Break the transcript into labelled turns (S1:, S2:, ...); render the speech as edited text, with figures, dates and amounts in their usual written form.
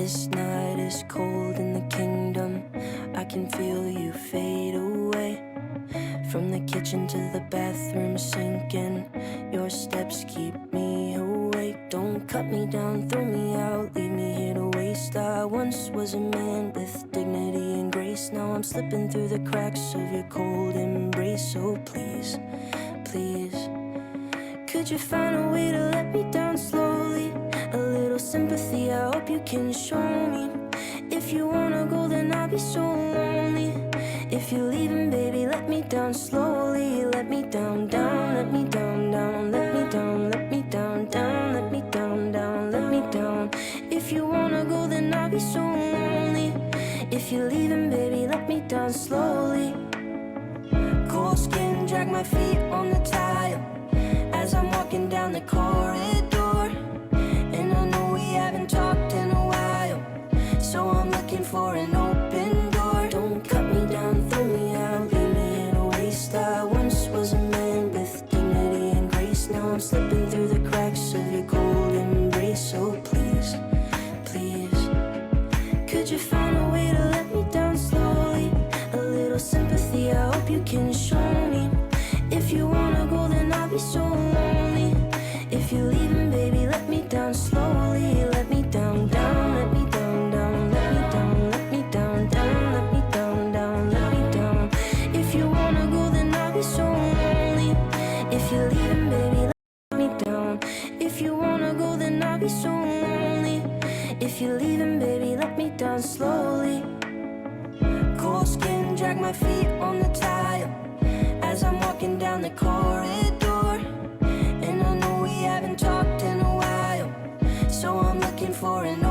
S1: This night is cold in the kingdom. I can feel you fade away. From the kitchen to the bathroom sinking, your steps keep me awake. Don't cut me down, throw me out, leave me here to waste. I once was a man with dignity and grace. Now I'm slipping through the cracks of your cold embrace. So please, please, could you find a way to let me down slowly? A little sympathy, I hope you can show me. If you wanna go, then I'll be so lonely. If you're leaving, baby, let me down slowly. Let me down, down, let me down, down, let me down, let me down, down, let me down, down, let me down. If you wanna go, then I'll be so lonely. If you're leaving, baby, let me down slowly. Cold skin, drag my feet on the tile as I'm walking down the corridor. And I know we haven't talked in a while, so I'm looking for an open door. Don't cut me down, throw me out, leave me in a waste. I once was a man with dignity and grace. Now I'm slipping through the cracks of your cold embrace. So please, please, could you find a way to let me down slowly? A little sympathy, I hope you can show me. If you wanna go, then I'll be so lonely. If you're leaving, baby, let me down slowly. Let me down, down, let me down, down, let me down, let me down, down, let me down, down, let me down. If you wanna go, then I'll be so lonely. If you're leaving, baby, let me down. If you wanna go, then I'll be so lonely. If you're leaving, baby, let me down slowly. Cold skin, drag my feet on the tile as I'm walking down the corridor. And I know we haven't talked in a while, so I'm looking for an